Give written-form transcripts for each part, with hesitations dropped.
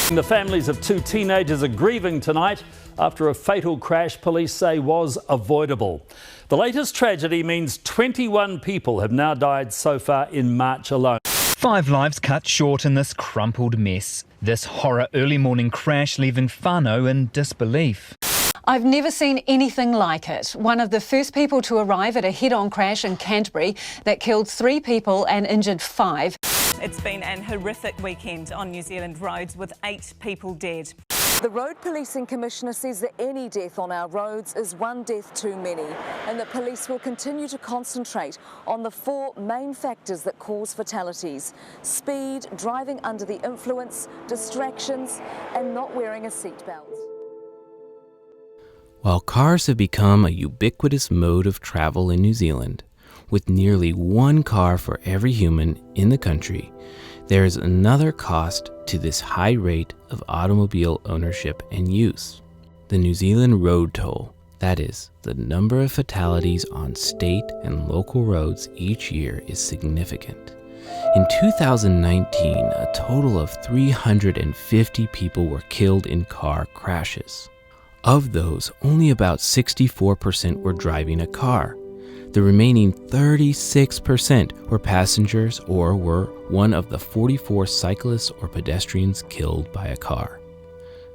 The families of two teenagers are grieving tonight after a fatal crash police say was avoidable. The latest tragedy means 21 people have now died so far in March alone. 5 lives cut short in this crumpled mess. This horror early morning crash leaving whānau in disbelief. I've never seen anything like it. One of the first people to arrive at a head-on crash in Canterbury that killed 3 people and injured 5. It's been an horrific weekend on New Zealand roads with 8 people dead. The Road Policing Commissioner says that any death on our roads is one death too many, and that police will continue to concentrate on the 4 main factors that cause fatalities: speed, driving under the influence, distractions, and not wearing a seatbelt. While cars have become a ubiquitous mode of travel in New Zealand, with nearly 1 car for every human in the country, there is another cost to this high rate of automobile ownership and use. The New Zealand road toll, that is, the number of fatalities on state and local roads each year, is significant. In 2019, a total of 350 people were killed in car crashes. Of those, only about 64% were driving a car. The remaining 36% were passengers or were one of the 44 cyclists or pedestrians killed by a car.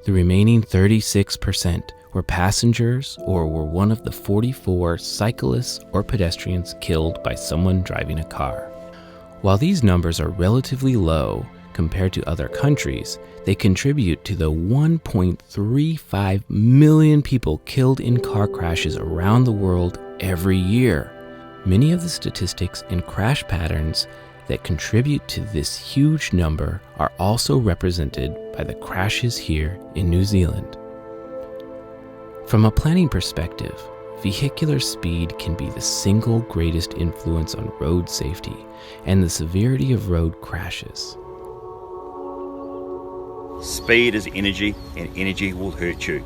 The remaining 36% were passengers or were one of the 44 cyclists or pedestrians killed by someone driving a car. While these numbers are relatively low compared to other countries, they contribute to the 1.35 million people killed in car crashes around the world every year. Many of the statistics and crash patterns that contribute to this huge number are also represented by the crashes here in New Zealand. From a planning perspective, vehicular speed can be the single greatest influence on road safety and the severity of road crashes. Speed is energy, and energy will hurt you.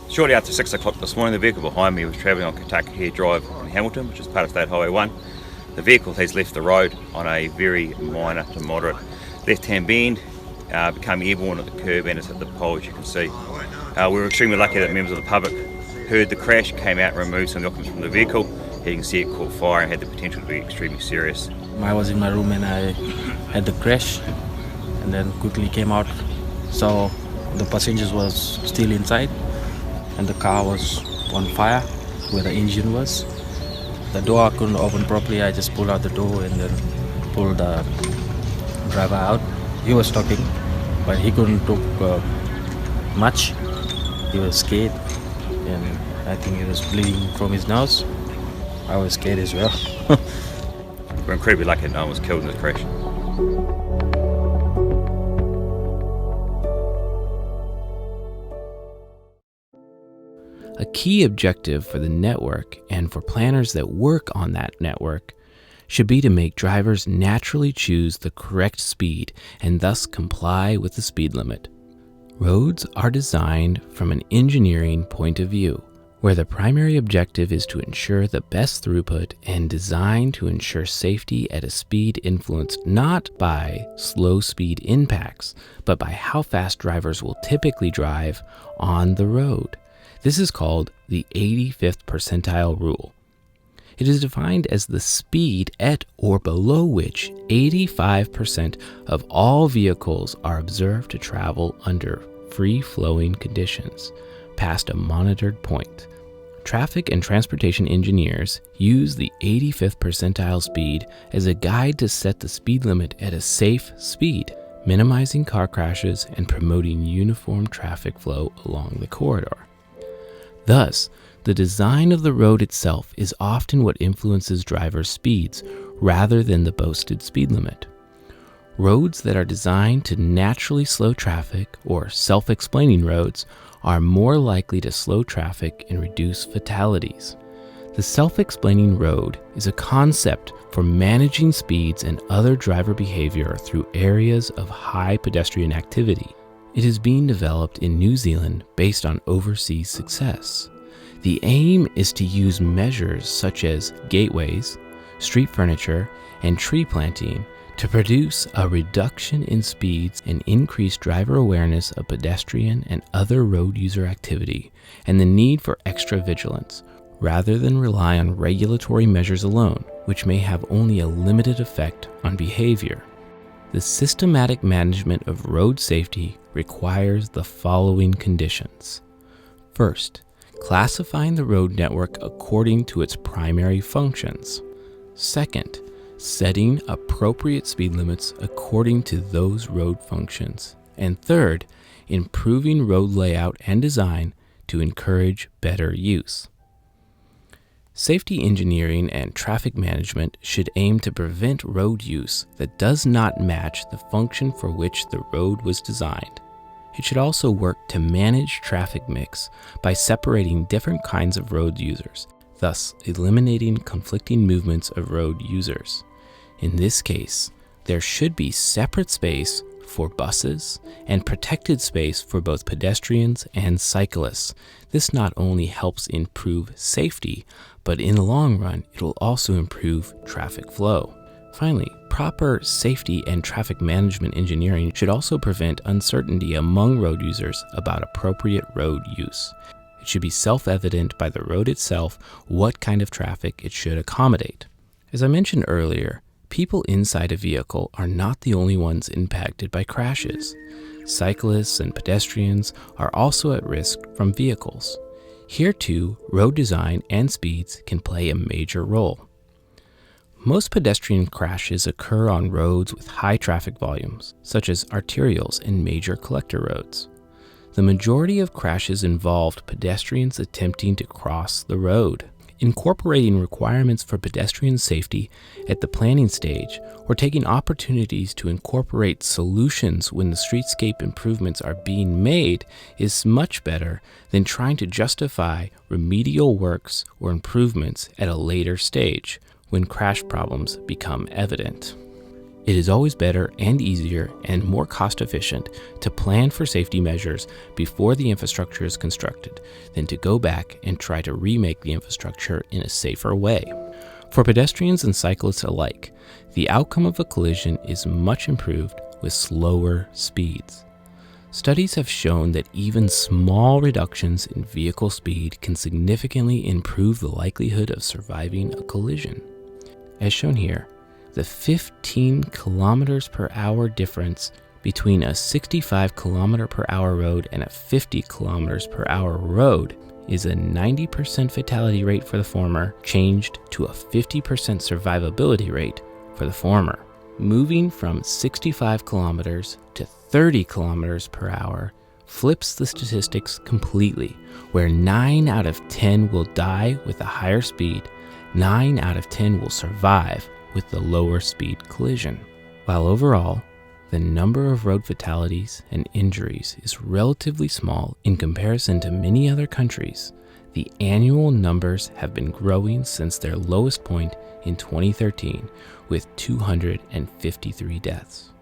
Shortly after 6 o'clock this morning, the vehicle behind me was travelling on Katakahea Drive in Hamilton, which is part of State Highway 1. The vehicle has left the road on a very minor to moderate left-hand bend, become airborne at the curb and has hit the pole, as you can see. We were extremely lucky that members of the public heard the crash, came out and removed some of the occupants from the vehicle. As you can see, it caught fire and had the potential to be extremely serious. I was in my room and I had the crash and then quickly came out. So the passengers was still inside and the car was on fire where the engine was. The door couldn't open properly. I just pulled out the door and then pulled the driver out. He was talking, but he couldn't talk much. He was scared and I think he was bleeding from his nose. I was scared as well. We're incredibly lucky that no one was killed in this crash. A key objective for the network and for planners that work on that network should be to make drivers naturally choose the correct speed and thus comply with the speed limit. Roads are designed from an engineering point of view, where the primary objective is to ensure the best throughput and designed to ensure safety at a speed influenced not by slow speed impacts, but by how fast drivers will typically drive on the road. This is called the 85th percentile rule. It is defined as the speed at or below which 85% of all vehicles are observed to travel under free-flowing conditions past a monitored point. Traffic and transportation engineers use the 85th percentile speed as a guide to set the speed limit at a safe speed, minimizing car crashes and promoting uniform traffic flow along the corridor. Thus, the design of the road itself is often what influences drivers' speeds rather than the boasted speed limit. Roads that are designed to naturally slow traffic, or self-explaining roads, are more likely to slow traffic and reduce fatalities. The self-explaining road is a concept for managing speeds and other driver behavior through areas of high pedestrian activity. It is being developed in New Zealand based on overseas success. The aim is to use measures such as gateways, street furniture, and tree planting to produce a reduction in speeds and increased driver awareness of pedestrian and other road user activity and the need for extra vigilance, rather than rely on regulatory measures alone, which may have only a limited effect on behavior. The systematic management of road safety requires the following conditions. First, classifying the road network according to its primary functions. Second, setting appropriate speed limits according to those road functions. And third, improving road layout and design to encourage better use. Safety engineering and traffic management should aim to prevent road use that does not match the function for which the road was designed. It should also work to manage traffic mix by separating different kinds of road users, thus eliminating conflicting movements of road users. In this case, there should be separate space for buses and protected space for both pedestrians and cyclists. This not only helps improve safety, but in the long run, it will also improve traffic flow. Finally, proper safety and traffic management engineering should also prevent uncertainty among road users about appropriate road use. It should be self-evident by the road itself what kind of traffic it should accommodate. As I mentioned earlier, people inside a vehicle are not the only ones impacted by crashes. Cyclists and pedestrians are also at risk from vehicles. Here too, road design and speeds can play a major role. Most pedestrian crashes occur on roads with high traffic volumes, such as arterials and major collector roads. The majority of crashes involved pedestrians attempting to cross the road. Incorporating requirements for pedestrian safety at the planning stage, or taking opportunities to incorporate solutions when the streetscape improvements are being made, is much better than trying to justify remedial works or improvements at a later stage when crash problems become evident. It is always better and easier and more cost-efficient to plan for safety measures before the infrastructure is constructed than to go back and try to remake the infrastructure in a safer way. For pedestrians and cyclists alike, the outcome of a collision is much improved with slower speeds. Studies have shown that even small reductions in vehicle speed can significantly improve the likelihood of surviving a collision. As shown here, the 15 kilometers per hour difference between a 65 kilometer per hour road and a 50 kilometers per hour road is a 90% fatality rate for the former, changed to a 50% survivability rate for the former. Moving from 65 kilometers to 30 kilometers per hour flips the statistics completely, where 9 out of 10 will die with a higher speed, 9 out of 10 will survive with the lower speed collision. While overall, the number of road fatalities and injuries is relatively small in comparison to many other countries, the annual numbers have been growing since their lowest point in 2013, with 253 deaths.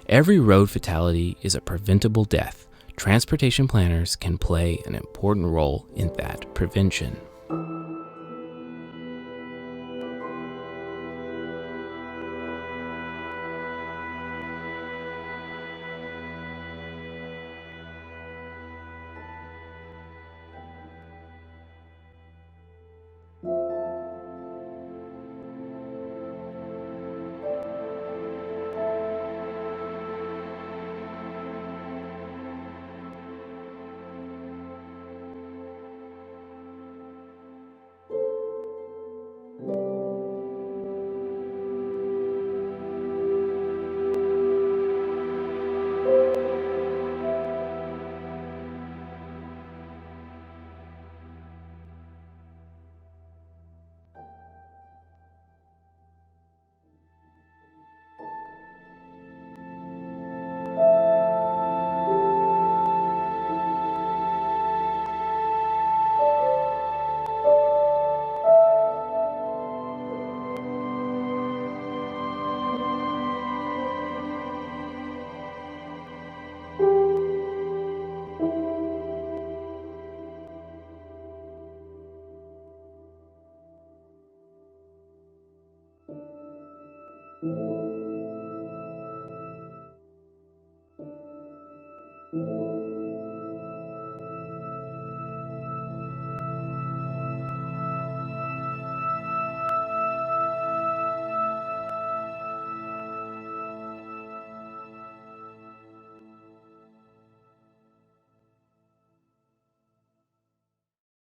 Every road fatality is a preventable death. Transportation planners can play an important role in that prevention.